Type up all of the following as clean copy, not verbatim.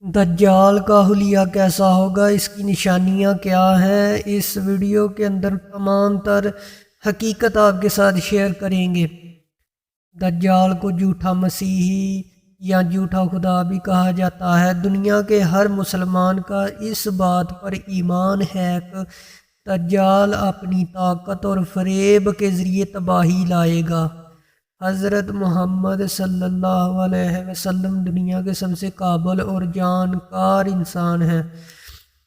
دجال کا حلیہ کیسا ہوگا، اس کی نشانیاں کیا ہیں، اس ویڈیو کے اندر تمام تر حقیقت آپ کے ساتھ شیئر کریں گے۔ دجال کو جھوٹا مسیحی یا جھوٹا خدا بھی کہا جاتا ہے۔ دنیا کے ہر مسلمان کا اس بات پر ایمان ہے کہ دجال اپنی طاقت اور فریب کے ذریعے تباہی لائے گا۔ حضرت محمد صلی اللہ علیہ وسلم دنیا کے سب سے قابل اور جانکار انسان ہیں۔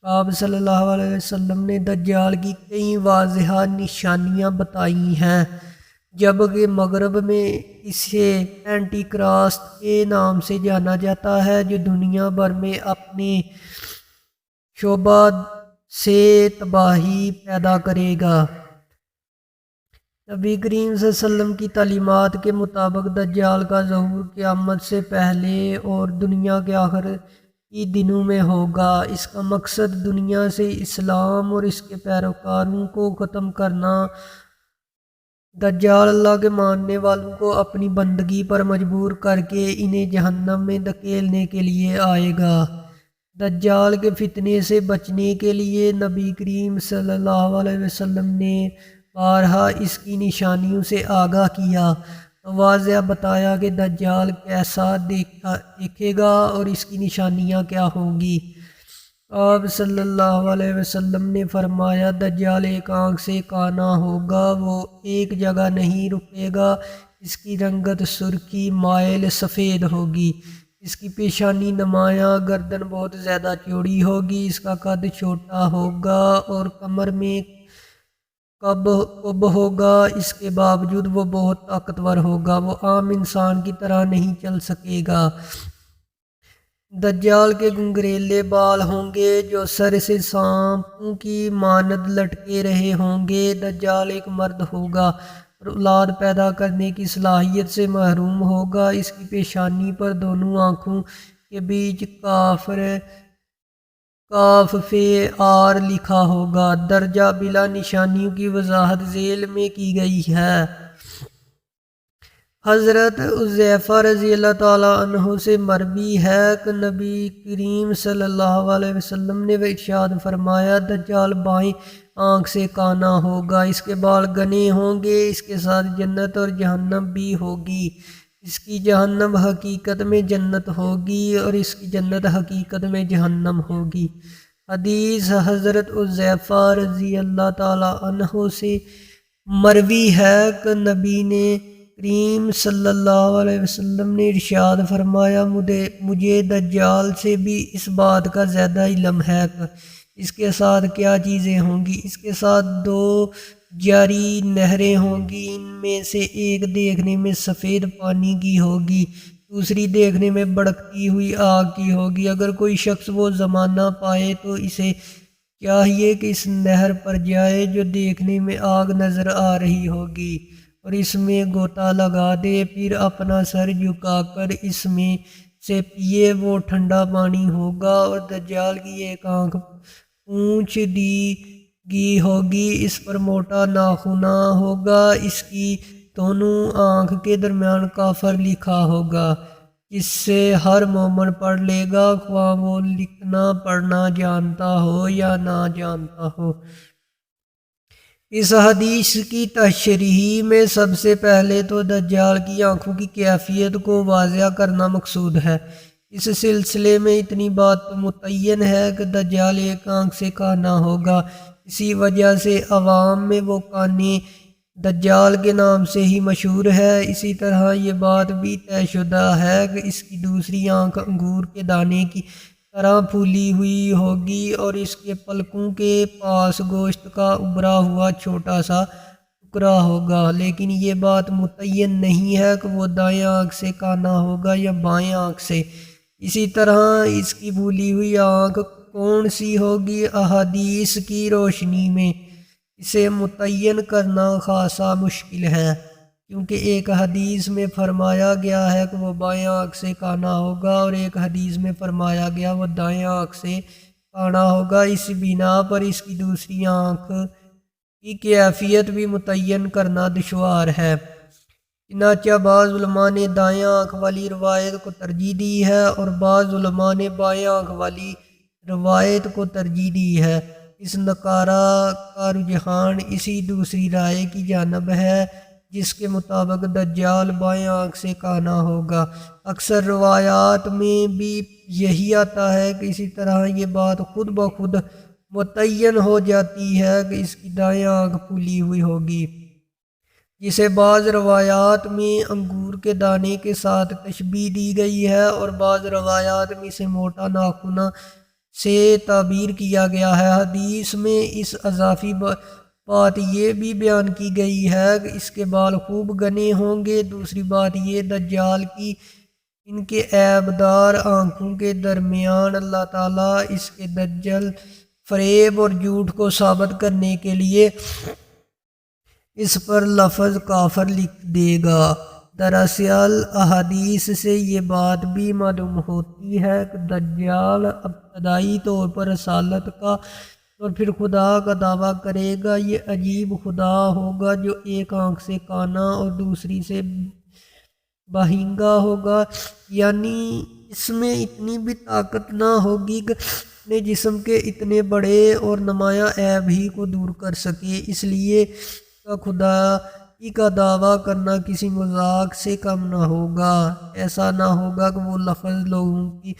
آپ صلی اللہ علیہ وسلم نے دجال کی کئی واضح نشانیاں بتائی ہیں، جبکہ مغرب میں اسے اینٹی کراسٹ کے نام سے جانا جاتا ہے، جو دنیا بھر میں اپنے شعبہ سے تباہی پیدا کرے گا۔ نبی کریم صلی اللہ علیہ وسلم کی تعلیمات کے مطابق دجال کا ظہور قیامت سے پہلے اور دنیا کے آخر کی دنوں میں ہوگا۔ اس کا مقصد دنیا سے اسلام اور اس کے پیروکاروں کو ختم کرنا۔ دجال اللہ کے ماننے والوں کو اپنی بندگی پر مجبور کر کے انہیں جہنم میں دھکیلنے کے لیے آئے گا۔ دجال کے فتنے سے بچنے کے لیے نبی کریم صلی اللہ علیہ وسلم نے بارہا اس کی نشانیوں سے آگاہ کیا، واضح بتایا کہ دجال کیسا دیکھے گا اور اس کی نشانیاں کیا ہوں گی۔ آپ صلی اللہ علیہ وسلم نے فرمایا، دجال ایک آنکھ سے کانا ہوگا، وہ ایک جگہ نہیں رکے گا، اس کی رنگت سرخی مائل سفید ہوگی، اس کی پیشانی نمایاں، گردن بہت زیادہ چوڑی ہوگی، اس کا قد چھوٹا ہوگا اور کمر میں کب ہوگا، اس کے باوجود وہ بہت طاقتور ہوگا، وہ عام انسان کی طرح نہیں چل سکے گا۔ دجال کے گنگریلے بال ہوں گے جو سر سے سانپوں کی مانند لٹکے رہے ہوں گے۔ دجال ایک مرد ہوگا اور اولاد پیدا کرنے کی صلاحیت سے محروم ہوگا۔ اس کی پیشانی پر دونوں آنکھوں کے بیچ کاف فے آر لکھا ہوگا۔ درجہ بلا نشانیوں کی وضاحت ذیل میں کی گئی ہے۔ حضرت حذیفہ رضی اللہ تعالیٰ عنہ سے مروی ہے کہ نبی کریم صلی اللہ علیہ وسلم نے ارشاد فرمایا، دجال بائیں آنکھ سے کانا ہوگا، اس کے بال گھنے ہوں گے، اس کے ساتھ جنت اور جہنم بھی ہوگی، اس کی جہنم حقیقت میں جنت ہوگی اور اس کی جنت حقیقت میں جہنم ہوگی۔ حدیث حضرت حذیفہ رضی اللہ تعالیٰ عنہ سے مروی ہے کہ نبی کریم صلی اللہ علیہ وسلم نے ارشاد فرمایا، مجھے دجال سے بھی اس بات کا زیادہ علم ہے کہ اس کے ساتھ کیا چیزیں ہوں گی۔ اس کے ساتھ دو جاری نہریں ہوں گی، ان میں سے ایک دیکھنے میں سفید پانی کی ہوگی، دوسری دیکھنے میں بھڑکتی ہوئی آگ کی ہوگی۔ اگر کوئی شخص وہ زمانہ پائے تو اسے چاہیے کہ اس نہر پر جائے جو دیکھنے میں آگ نظر آ رہی ہوگی اور اس میں غوطہ لگا دے، پھر اپنا سر جھکا کر اس میں سے پیے، وہ ٹھنڈا پانی ہوگا۔ اور دجال کی ایک آنکھ پونچھ دی گی ہوگی، اس پر موٹا ناخن ہوگا، اس کی دونوں آنکھ کے درمیان کافر لکھا ہوگا، جس سے ہر مومن پڑھ لے گا، خواہ وہ لکھنا پڑھنا جانتا ہو یا نہ جانتا ہو۔ اس حدیث کی تشریح میں سب سے پہلے تو دجال کی آنکھوں کی کیفیت کو واضح کرنا مقصود ہے۔ اس سلسلے میں اتنی بات تو متعین ہے کہ دجال ایک آنکھ سے کانا ہوگا، اسی وجہ سے عوام میں وہ کانے دجال کے نام سے ہی مشہور ہے۔ اسی طرح یہ بات بھی طے شدہ ہے کہ اس کی دوسری آنکھ انگور کے دانے کی طرح پھولی ہوئی ہوگی اور اس کے پلکوں کے پاس گوشت کا ابھرا ہوا چھوٹا سا ٹکڑا ہوگا، لیکن یہ بات متعین نہیں ہے کہ وہ دائیں آنکھ سے کانا ہوگا یا بائیں آنکھ سے۔ اسی طرح اس کی پھولی ہوئی آنکھ کون سی ہوگی، احادیث کی روشنی میں اسے متعین کرنا خاصا مشکل ہے، کیونکہ ایک حدیث میں فرمایا گیا ہے کہ وہ بائیں آنکھ سے کانا ہوگا اور ایک حدیث میں فرمایا گیا وہ دائیں آنکھ سے کانا ہوگا۔ اس بنا پر اس کی دوسری آنکھ کی کیفیت بھی متعین کرنا دشوار ہے۔ چنانچہ بعض علماء نے دائیں آنکھ والی روایت کو ترجیح دی ہے اور بعض علماء نے بائیں آنکھ والی روایت کو ترجیح دی ہے۔ اس نکارہ کا رجحان اسی دوسری رائے کی جانب ہے جس کے مطابق دجال بائیں آنکھ سے کانا ہوگا۔ اکثر روایات میں بھی یہی آتا ہے کہ اسی طرح یہ بات خود بخود متعین ہو جاتی ہے کہ اس کی دائیں آنکھ پھولی ہوئی ہوگی، جسے بعض روایات میں انگور کے دانے کے ساتھ تشبیہ دی گئی ہے اور بعض روایات میں اسے موٹا ناخن سے تعبیر کیا گیا ہے۔ حدیث میں اس اضافی بات یہ بھی بیان کی گئی ہے کہ اس کے بال خوب گھنے ہوں گے۔ دوسری بات یہ دجال کی ان کے عیبدار آنکھوں کے درمیان اللہ تعالیٰ اس کے دجل فریب اور جھوٹ کو ثابت کرنے کے لیے اس پر لفظ کافر لکھ دے گا۔ دراصل احادیث سے یہ بات بھی معلوم ہوتی ہے کہ دجال ابتدائی طور پر رسالت کا اور پھر خدا کا دعویٰ کرے گا۔ یہ عجیب خدا ہوگا جو ایک آنکھ سے کانا اور دوسری سے بہنگا ہوگا، یعنی اس میں اتنی بھی طاقت نہ ہوگی کہ اپنے جسم کے اتنے بڑے اور نمایاں عیب ہی کو دور کر سکے۔ اس لیے کا خدائی کا دعویٰ کرنا کسی مذاق سے کم نہ ہوگا۔ ایسا نہ ہوگا کہ وہ لفظ لوگوں کی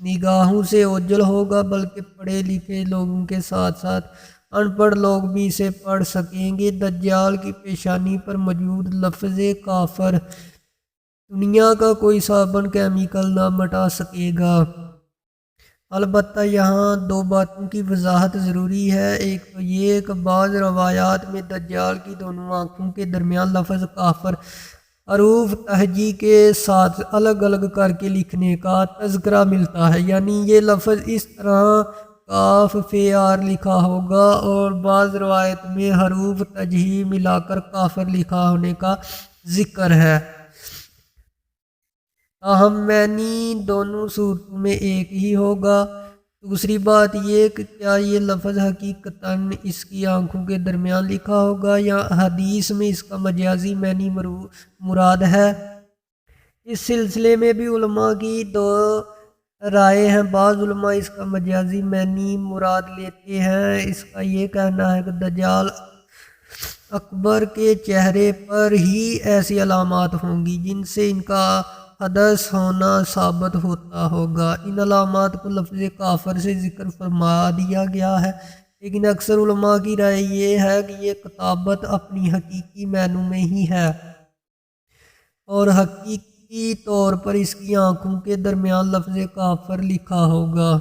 نگاہوں سے اوجھل ہوگا، بلکہ پڑھے لکھے لوگوں کے ساتھ ساتھ ان پڑھ لوگ بھی اسے پڑھ سکیں گے۔ دجال کی پیشانی پر موجود لفظ کافر دنیا کا کوئی صابن کیمیکل نہ مٹا سکے گا۔ البتہ یہاں دو باتوں کی وضاحت ضروری ہے۔ ایک تو یہ کہ بعض روایات میں دجال کی دونوں آنکھوں کے درمیان لفظ کافر حروف تہجی کے ساتھ الگ الگ کر کے لکھنے کا تذکرہ ملتا ہے، یعنی یہ لفظ اس طرح کاف فیار لکھا ہوگا، اور بعض روایت میں حروف تہجی ملا کر کافر لکھا ہونے کا ذکر ہے۔ تاہم معنی دونوں صورتوں میں ایک ہی ہوگا۔ دوسری بات یہ کہ کیا یہ لفظ حقیقتاً اس کی آنکھوں کے درمیان لکھا ہوگا یا حدیث میں اس کا مجازی معنی مراد ہے؟ اس سلسلے میں بھی علماء کی دو رائے ہیں۔ بعض علماء اس کا مجازی معنی مراد لیتے ہیں۔ اس کا یہ کہنا ہے کہ دجال اکبر کے چہرے پر ہی ایسی علامات ہوں گی جن سے ان کا حدث ہونا ثابت ہوتا ہوگا۔ ان علامات کو لفظ کافر سے ذکر فرما دیا گیا ہے، لیکن اکثر علماء کی رائے یہ ہے کہ یہ کتابت اپنی حقیقی معنوں میں ہی ہے اور حقیقی طور پر اس کی آنکھوں کے درمیان لفظ کافر لکھا ہوگا۔